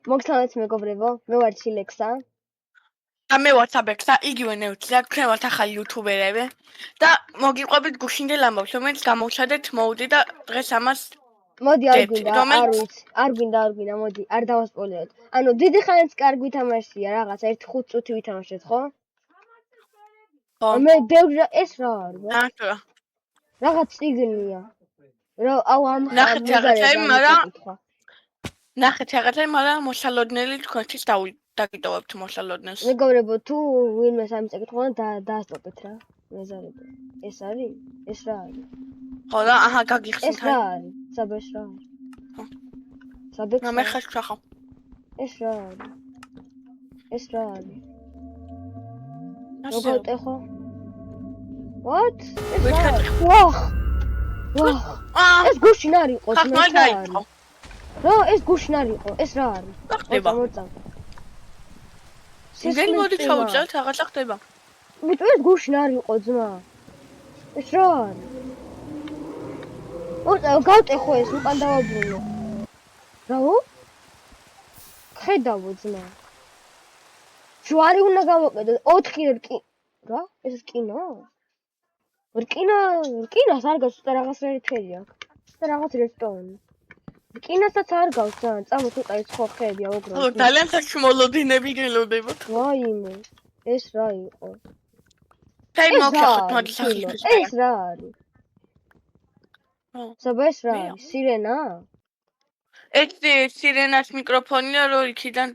მოგთანაც მეგობრებო, მე ვარ ჩილექსა. და მე ვარ საბექსა, იგივე ნევცი და ჩვენ ვართ ახალი იუთუბერები და მოგიყვებით გუშინდელ ამბავს, რომელიც გამოვჩადეთ მოუდი და დღეს ამას მოდი არ გვინდა, არ ვიცი, არ გვინდა, მოდი, არ დავასპოილეროთ. ანუ დიდი ხანიც კარგი ვითამაშია, რაღაც 1-5 წუთი ვითამაშეთ, ხო? ხო. მე ბევრი ეს რა არის? რა? რაღაც წიგნია. რა აუ ამ ნახეთ რაღაცა, მაგრამ მოსალოდნელი თქვენთვის დაგიტოვებთ მოსალოდნელს. მეგობრებო, თუ ვინმე სამი წაკითხავდა და დაასტოპეთ რა. მეზარება. ეს არის? ეს რა არის? ხო და აჰა გაგიხსნით. ეს რა არის? საბეშ რა არის? საბეშ. მე ხარ შეხავ. ეს რა არის? ეს რა არის? როგორ ტეხო? What? ვახ. ეს გუშინ არ იყო, მე რა, ეს გუშინ არ იყო, ეს რა არის? ხდება. სიზენ მოდი ჩავუჭრათ, რაღაცა ხდება. მიტო ეს გუშინ არ იყო ძმა. ეს რა არის? გავტეხო ეს, უკან დავაბრუნო. რაო? ხედავო ძმა. ჯვარი უნდა გავაკეთო 4 რკი. რა? ეს რკინა? რკინას არ გავს, და რაღაც რეთერი აქვს. და რაღაც რესტორანი. რკინასაც არ გავს ძალიან, წამოთ უკა ეს ხო ხედია უგრო. ხო, ძალიან საქმოლოდინები გელოდებათ. ვაიმე, ეს რა იყო? თაი მოგხოთ მოდი სახლის. ეს რა არის? საბა ეს რა არის? სირენა? ეს სირენას მიკროფონია, რომ იქიდან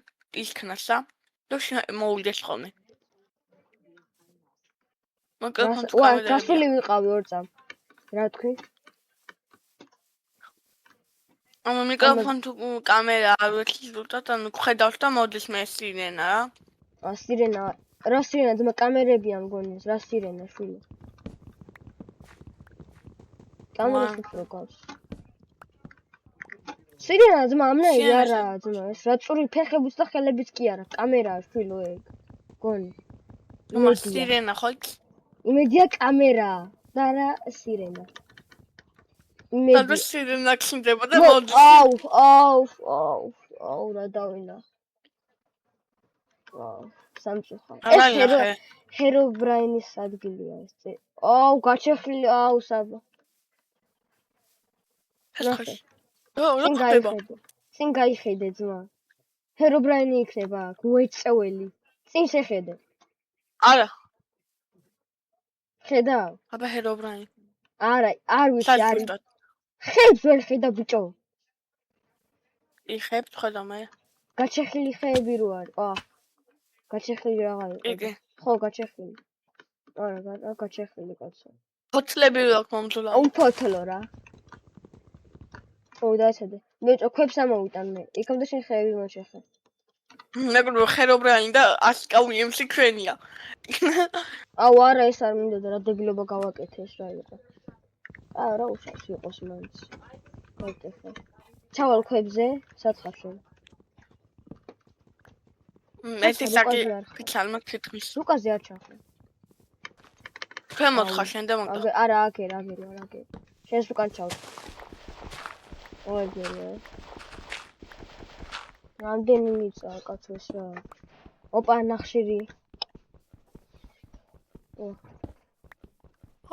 ისქნასა. და მოულდეს ხოლმე. ვა, გასული ვიყავი 2 წამ. რა თქვი? ამ მიკროფონ თუ კამერა არ ვექილოთ, ანუ ხედავს და მოდის მე სირენა რა. სირენა. რა სირენა, ძმა კამერებია მგონი, რა სირენა შვილო. კამერას უფრო გავს. სირენა ძმა ამნაირი არაა ძმა, ეს რა წური ფეხებიც და ხელებიც კი არა, კამერაა შვილო ეგ. მგონი. სირენა ხო? იმედია კამერა და რა სირენა. და სირენა ხინდება და მოდის. აუ რა დავინახე. სამწუხაროდ. ეს ჰერობრაინის ადგილია ეს. აუ გაჩეხილი, აუ საბა. წინ გაიხედე ძმა. ჰერობრაინი იქნება აქ, მოეწეველი. წინ შეხედე. არა. ხედავ? აბა ჰერობრაინი. არა, არ ვიცი, არის. ხებს ვერ ხედა ბიჭო. იხებთ ხედა მე. გაჩეხილი ხეები რო არის. გაჩეხილი რაღა იყო. იგი. ხო, გაჩეხილი. არა, გაჩეხილი კაცო. ფოთლები აქვს მომძულა. ფოთლო რა. ხო, დაიცადე. ბიჭო, ქვებს ამოვიტან მე. იქამდე შენ ხეები მოშეხე. მეგობრებო, ჰერობრაინი და ასკა უილიამსი ჩვენია. აუ არა, ეს არ მინდოდა რა დებილობა გავაკეთე ეს რა იყო. რა უშავს იყოს მაინც. გავტეხე. ჩავალ ქვებზე, საცხარში. ეს ისაკი ფიჩალმა ქითხვის. უკაზე არ ჩახე. თქვენ მოთხარ შენ და მოგდა. არა, აგერ. შენს უკან ჩავთ. ოღონდ. რამდენი მიწა კაცო ეს რა. ოპა ნახშირი.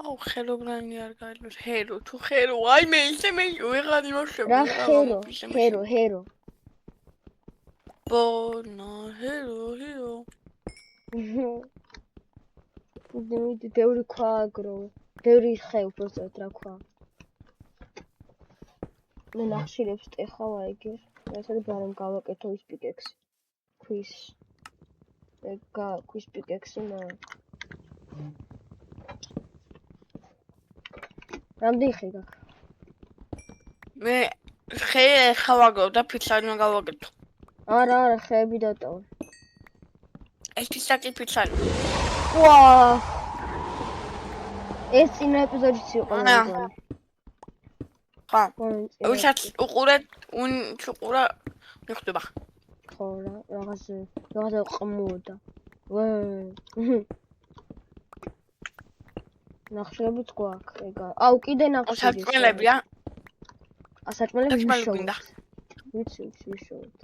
აუ ჰერობრაინი არ გაიგებს. ჰერო, თუ ჰერო, აი მე ისე მე ვეღარ იმოშები. რა ჰერო. ბონა ჰერო. დიმიტი ბევრი ქვა აგრო. ბევრი ხე უბრალოდ რა ქვა. მე ნახშირებს ტეხავ აიგე. ესე ბარემ გავაკეთო ის პიკექსი. ქვის პიკექსი ნა. რამდენი ხე გაქვს? მე ხე ხავაგო და ფიცარი გავაკეთო. არა, ხეები დატოვე. ეს ისაკი ფიცარი. ვა! ეს წინა ეპიზოდიც იყო მეგონი. ხა. ვისაც უყურეთ, ჩუყურა მიხდება. ხო რა, რაღაცა ყმოდა. ნახშირებიც გვაქვს, ეგა. აუ, კიდე ნახშირი. სარწყმელებია. ასარწყმელები სარწყმელი გინდა. ვიცი, ვიშოვოთ.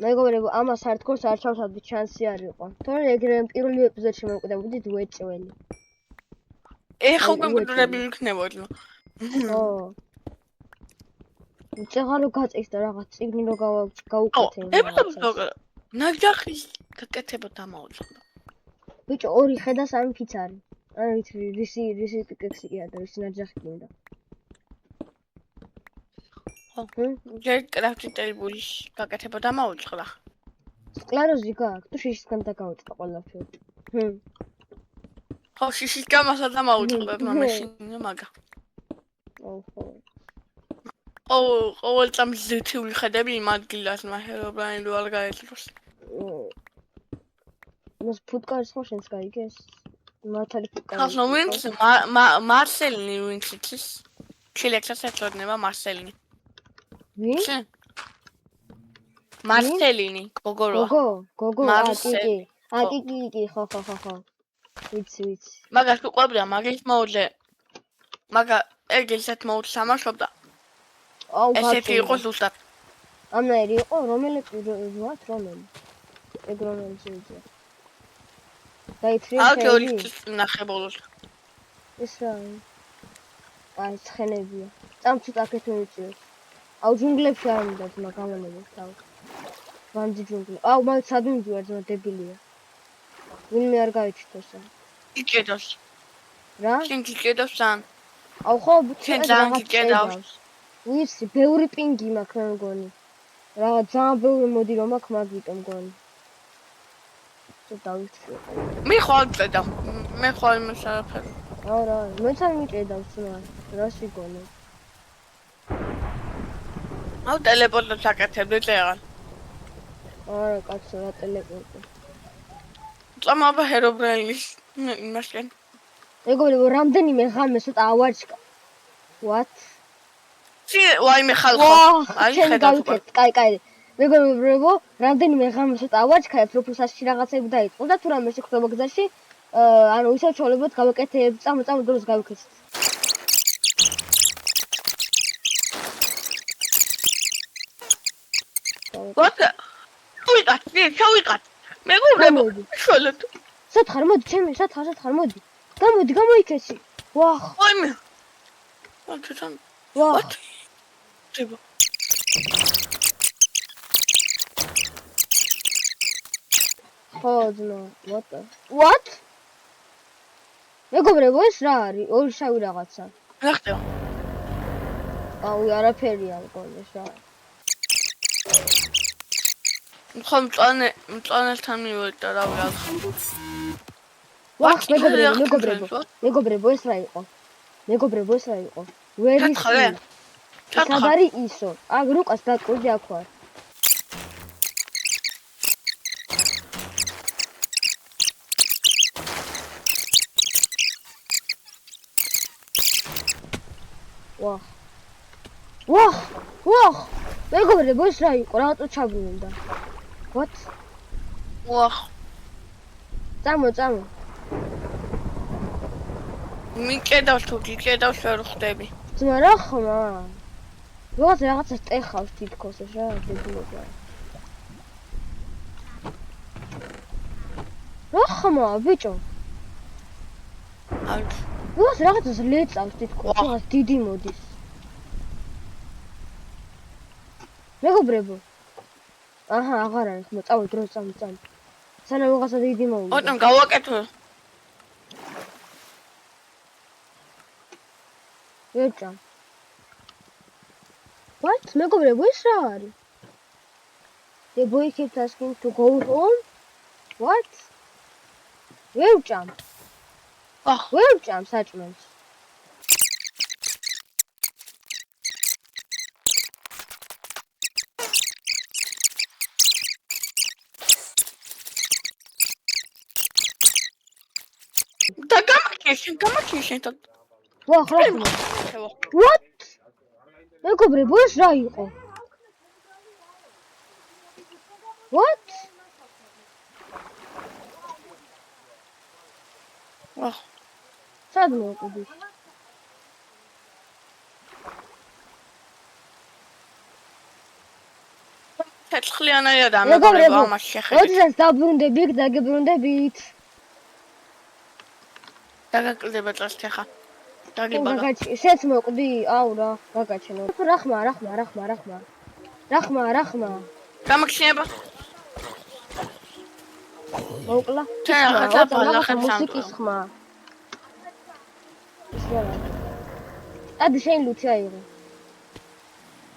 მეგობრებო, ამას hardcore-ს არ ჩავსვათ, შანსი არ იყო. თორე ეგრე პირველი ეპიზოდში მოვკვდებით უეჭველი. ეხლა უკვე მკვდრები იქნებოდი. ო. უცეღარო გაწეს და რაღაც წიგნი რო გავუკეთე. ნაჯახი გაკეთება დამაუწყდა. ბიჭო, 2 ხე და 3 ფიცარი. აი რისი პიკექსი კი არა, რისი ნაჯახი გინდა. ჯერ კრაფტი ტეიბულის გაკეთება დამაუწყდა. სკლეროზი გაქვს, თუ შიშისგან დაგავიწყდა ყველაფერი. ხო, შიშის გამასა დამაუწყდა მაშინ მაგა. ოჰო. ყოველ წამს ზეთიული ხედები იმ ადგილას მაჰერობრანი რო არ გაეძლოს. მას ფუტკარის ხო შენს გაიგეს? მართალი ფუტკარი. ხასო ვინც მარსელინი ვინც იცის? ჩილექსას ეწოდება მარსელინი. ვინ? მარსელინი, გოგორო. გოგო, კი, ხო. ვიცი. მაგას უყვებდა, მაგის მოუძე. მაგა ეგესაც მოუცამაშობდა. აუ, ესეთი იყო ზუსტად. ამნაირი იყო, რომელი? ეგ რომელი შეიძლება. აუ, თეორიის ნახებულოს. ეს რა? აი, ცხენებია. წამწუთ აქეთ მივიწევს. აუ, ჯუნგლებში არ უნდა ძმა გამონებოს თავი. ვანძი ჯუნგლი. აუ, მაგ სადუნჯი ვარ ძმა დებილია. ვინმე არ გაიჩნდეს. იკედოს. რა? შენ გიკედოს სან. აუ, ხო, შენ ძალიან გიკედავს. ვიცი, ბევრი პინგი მაქვს მე მგონი. რაღაც ძალიან ბევრი მოდი რომ აქ მაგიტო მგონი. დავიწყე. მე ხვალ წედა. მე ხვალ იმას არაფერი. არა, მეც არ მიჭედავს რა. რას ვიგონე? აუ, ტელეპორტს აკეთებდი წეღან. არა, კაცო, რა ტელეპორტი. წამაბა ჰერობრეილის იმასკენ. მეგობრებო, რამდენიმე ღამე ცოტა ავაჩკა. What? ვაიმე ხალხო. აი ხედავთ. კაი. მეგობრებო, რამდენიმე ღამე ცოტა ავაჩქაებ, რომ ფუსაში რაღაცები დაიწყო და თუ რამე შეხვდება გზაში, ანუ ისევ ჩოლებოთ გავაკეთებ, წამო დროს გავიქცეთ. ვატა. შევიყათ. მეგობრებო, შოლოთ. სათხარ მოდი, ჩემი, სათხარ მოდი. გამოიქეცი. ვახ. ვაიმე. ვაჩთან. ვახ. დებო. ხოდნო, what? მეგობრებო, ეს რა არის? ორი შავი რაღაცა. რა ხდება? აუ, არაფერია მგონი ეს რა. ხო, მწვანესთან მივედი და რა ვიღალხა. ვახ, მეგობრებო, ეს რა იყო? Where is he? სადარი ისო? აგ რუკას დაკრუდი აქ ვარ. ვახ. მეგობრებო, ეს რა იყო? რატო ჩაბრუნდა? What? ვახ. წამო. მიკედავს თუ გიკედავს ვერ ხვდები. ძმა რა ხმა? რაღაცას ტეხავს თითქოს ეს რა დებულობა. რა ხმა, ბიჭო? აი. რაღაცას ლეწავს თითქოს, რაღაც დიდი მოდის. მეგობრებო. აჰა, აღარ არის ხმა, წავი დროს წამი. სანამ რაღაცა დიდი მოვიდა. ოდნავ გავაკეთო. ეჭა. What? მეგობრებო, ეს რა არის? The boy keeps asking to go home? What? ვევჭამ საჭმელს. და გამაქიშენ და ვახ რა ხმა? What? მეგობრებო, ეს რა იყო? What? სად მოვყიდი? ცეცხლიანად ამეგობრებო ამას შეხედეთ. როდესაც დაბრუნდები, დაგებრუნდებით. დაგაკლდება წელს ხა. დაგიბაგა. შეც მოყდი, აუ რა, გაგაჩენო. რახმა. გამახსენება. მოკლა. თან ახლა ბალახებს მუსიკის ხმა. ადი შენ ლუთი აიღე.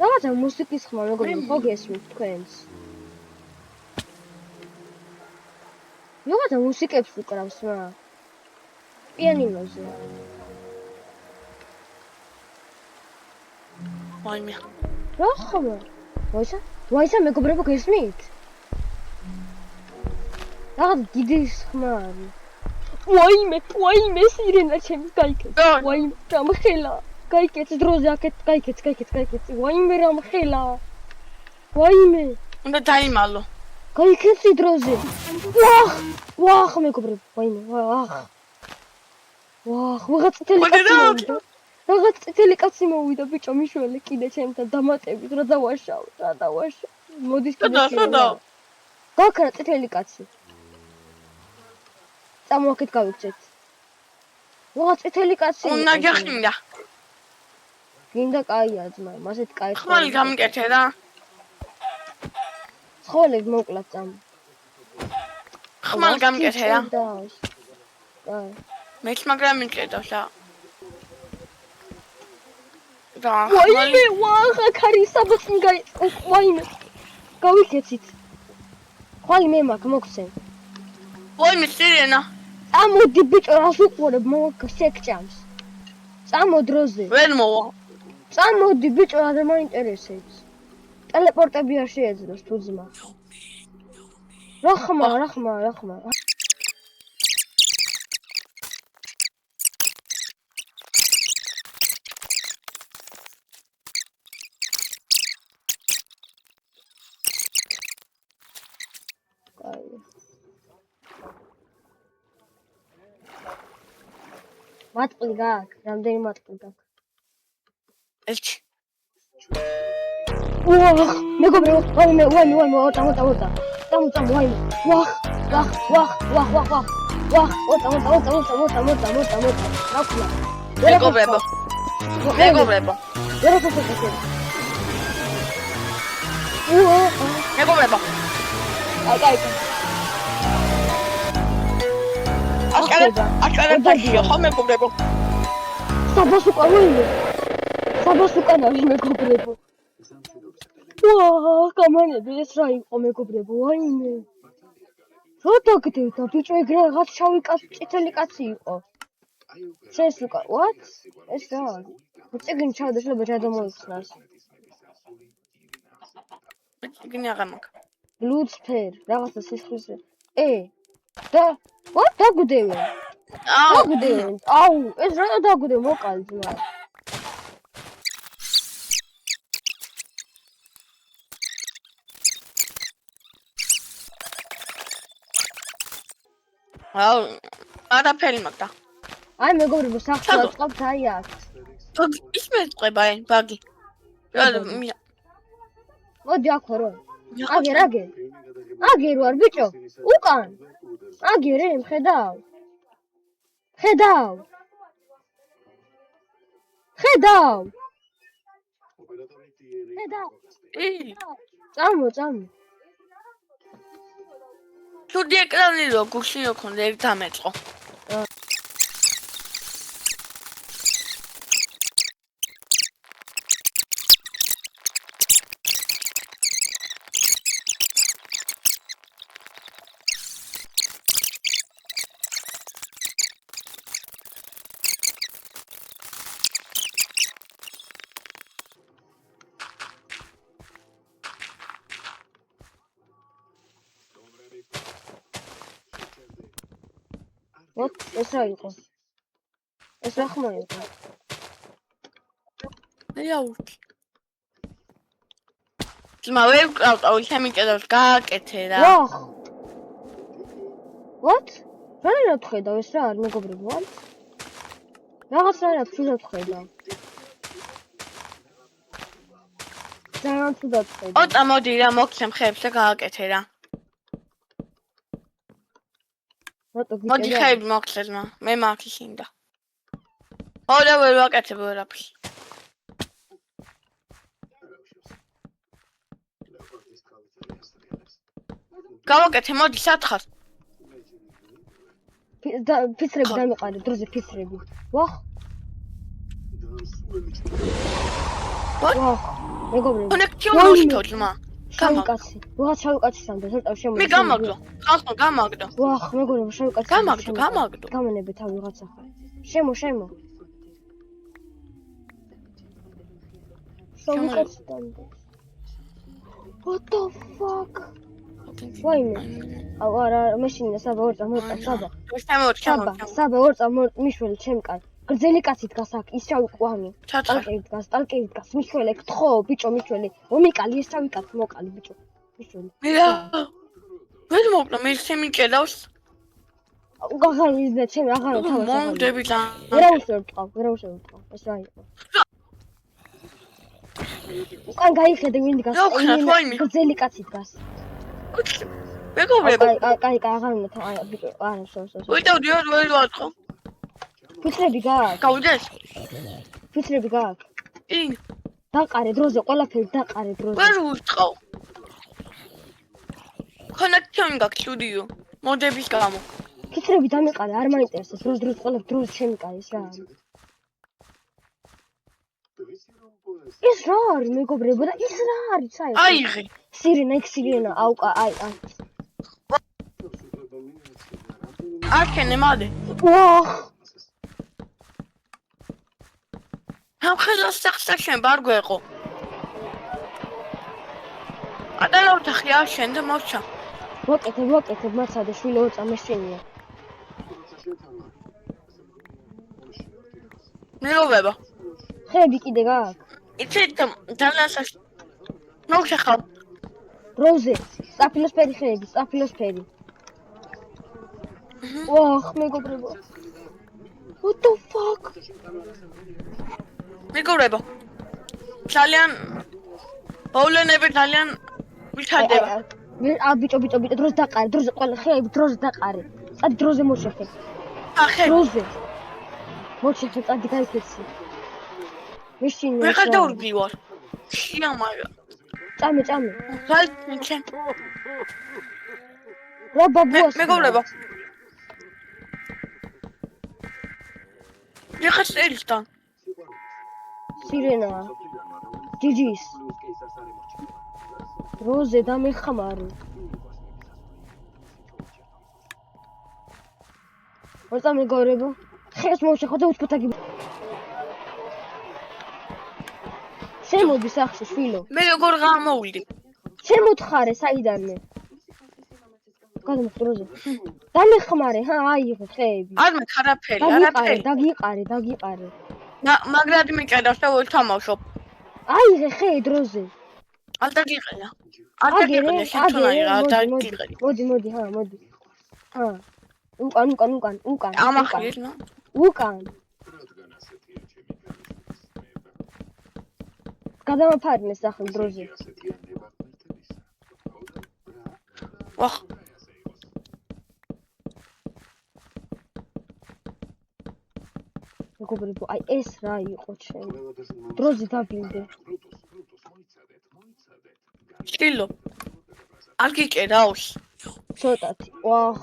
რაღაცა მუსიკის ხმა მეგობრებო, ხო გესმით თქვენს? რაღაცა მუსიკებს უკრავს რა. პიანინოზე. ვაიმე. რა ხმა? ვაისა მეგობრებო გესმით? რაღაც დიდი ხმა არის. ვაიმე სირენა ჩემს გაიქეთ. ვაიმე რამხელა. გაიქეთ დროზე აქეთ, გაიქეთ. ვაიმე რამხელა. ვაიმე. უნდა დაიმალო. გაიქეთ დროზე. ვახ მეგობრებო, ვაიმე, ვახ, რაღაც წითელი კაცი მოვიდა ბიჭო მიშველი კიდე ჩემთან დამატებით რა დავაშავ. მოდის კიდე. გაქრა წითელი კაცი. წამოაკეთ გავიქცეთ. რაღაც წითელი კაცი. უნდა გახინდა. გინდა კაია ძმა, მასეთ კაი. ხმალი გამიკეთე რა. ცხოველები მოკლათ წამ. ხმალი გამიკეთე რა. აი. მეც მაგრამ მიკეთავს რა. ვაიმე, ვახა ქარი საბოცნი გაიწყო. ვაიმე. გავიქეცით. ხვალ მე მაქვს მოგცემ. ვაიმე სირენა. წამოდი ბიჭო, რას უყურებ, შეკჭამს. წამო დროზე. ვერ მოვა. წამოდი ბიჭო, რა მაინტერესებს. ტელეპორტები არ შეეძლოს თუ ძმა. რა ხმა. მატყლი გაქვს, რამდენი მატყლი გაქვს? ერთი. ვახ, მეგობრებო, ვაიმე, წამო, ვაიმე. ვახ. მეგობრებო. აკარა დაგიო ხო მეგობრებო. საბას უკან არის მეგობრებო. კამანები ეს რა იყო მეგობრებო, ვაიმე. რა დაგდევდა ბიჭო, ეგ რაღაც შავი კაცი, წითელი კაცი იყო. შენს უკა, what? ეს რა არის? წიგნი ჩავდა შეიძლება ჩადამოიხსნას. წიგნი აღარ მაქვს. ბლუცფერ, რაღაცა სისხლის. და what დაგდევენ? აუ, ეს რა დაგდევ მოკალი ძმა. აუ, არაფერი მაგდა. აი მეგობრებო, სახში აწყობთ აი აქ. ის მეწყება აი, ბაგი. მოდი აქ ვარო. აგერ ვარ ბიჭო. უკან. აგერე, მხედავ. წამო. თუდი ეკრანი რო გუშინ რო ქონდა ეგ დამეწყო. ეს რა იყო? ეს რა ხმა იყო? აუჩი. ძმა ვერ ვკრავდა, შემიკეთებს გააკეთე რა. What? რა ხედავ ეს რა არის მეგობრებო? რაღაცნაირად ცუდად ხედა. ძალიან ცუდად ხედა. ოტა მოდი რა მოგცემ ხეებს და გააკეთე რა. რატო მოდი გიწევდა? ხეები მოგცეს მე მაქვს ისინდა. ოღონდ ვერ ვაკეთებ ვერაფერს. გავაკეთე მოდი სათხარ. ფიცრები დამიყარე, დროზე ფიცრები. ვახ. ვახ. მეგობრებო. კონექტიონ მოშთო ძმა. შავი კაცი. ვიღაც შავი კაცი სამდე, ცოტა შემოდი. მე გამაგდო. ხალხო გამაგდო. ვახ, მეგობრებო, შავი კაცი. გამაგდო. გამონები თავი ვიღაცა ხარ. შემო. შავი კაცი სამდე. What the fuck? ვაიმე. აუ არა, მეშინა საბა ორ წამოწა, საბა. საბა ორ მიშველი ჩემკან. გრძელი კაცი დგას აქ, ის შავი ყვავი. ტალკი დგას, მიშველი ეგ თხო, ბიჭო, მიშველი. მომიკალი ეს შავი კაცი მოკალი, ბიჭო. მიშველი. ვერ მოკლა, მე შემიჭედავს. აღარ ვიზნე, ჩემი აღარ თავი. მომდები და. ვერაუშევ ვტყავ. ეს რა იყო? უკან გაიხედე ვინ დგას? გრძელი კაცი დგას. მეგობრებო. კაი, აღარ უნდა, აი, ბიჭო, არა, შო. ვიდეო ვერ ვატყო. ფიცრები გაქვს? გავიდეს? ფიცრები გაქვს? კი. დაყარე დროზე, ყველაფერი დაყარე დროზე. ვერ ვუტყავ. კონექტიონ გაქვს სტუდიო. მოდების გამო. ფიცრები დამიყარე, არ მაინტერესებს, დროს ყველაფერი დროს შემიკარე ეს რა არის. ეს რა არის მეგობრებო და ის რა არის საერთოდ? აიღე. სირენა, აუკა, აი. არქენე მადე. ვახ. ამ ხელას სახსახშენ ბარ გვეყო. ადალა ოთახი აშენ და მოჩა. ვაკეთებ, მაცადე შვილო ოწა მეშინია. მეგობრებო. ხეები კიდე გაქვს? იცით დალასაშ. მოხახავ. დროზე, საფილოსფერი ხეები, საფილოსფერი. ვახ, მეგობრებო. What the fuck? მეგობრებო. ძალიან ბოლენები ძალიან მიხარდება. ბიჭო, დროზე დაყარე, დროზე ყველა ხეები დროზე დაყარე. წადი დროზე მოშეხე. ახე. დროზე. მოშეხე, წადი გაიქეცი. მეშინია. მე ხარ დაურბივარ. შეამარა. წამე. გაიქეცე. რა ბაბუას? მეგობრებო. ეხა წელთან. სირენა. ჯიჯის. დროზე დამეხმარი. ვარცა მეგობრებო. ხეს მოშეხო და უცბათაგი. შემოდი სახში შვილო. მე როგორ გამოვიდი? შემოთხარე საიდანე. გადმოხტროზე. დამეხმარე, აიღე ხეები. არ მე ხარაფერი, არაფერი. დაგიყარე. მაგრად მიყედავს და ვთამაშობ. აიღე ხე დროზე. არ დაგიყედა. არ დაგიყედა შეთუნაირა, არ დაგიყედა. მოდი, მოდი. უკან. ამახეს ნო. უკან. გადამაფარნე სახელ დროზე. ვახ. მეგობრებო, აი ეს რა იყო ჩემი. დროზე დაბინდე. შილო. არ გიჭერავს. ცოტათი. ვახ.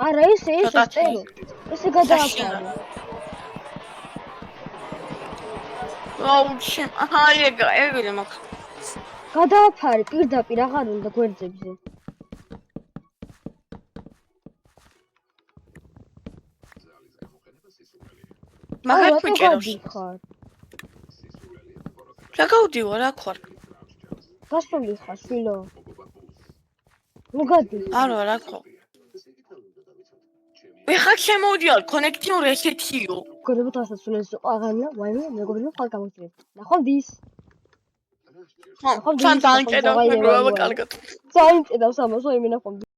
არა ესე წერო. ესე გადააფარე. აუ შენ, ეგრე მაქვს. გადააფარე პირდაპირ აღარ უნდა გვერდებზე. მაგათ მიჭერავს. რა გავდივარ, აქ ვარ. გასული ხარ, შვილო. ნუ გადი. არა, აქ ვარ. ვიხარ შემოვიდიარ, კონექტიონ რესეტიო. გორებო დასასრულს აღარნა, ვაიმე, მეგობრებო, ხარ გამოწვევ. ნახვამდის. ხო, თან დაიჭერავს, მეგობრებო, კარგად. დაიჭერავს ამას, ვაიმე, ნახვამდის.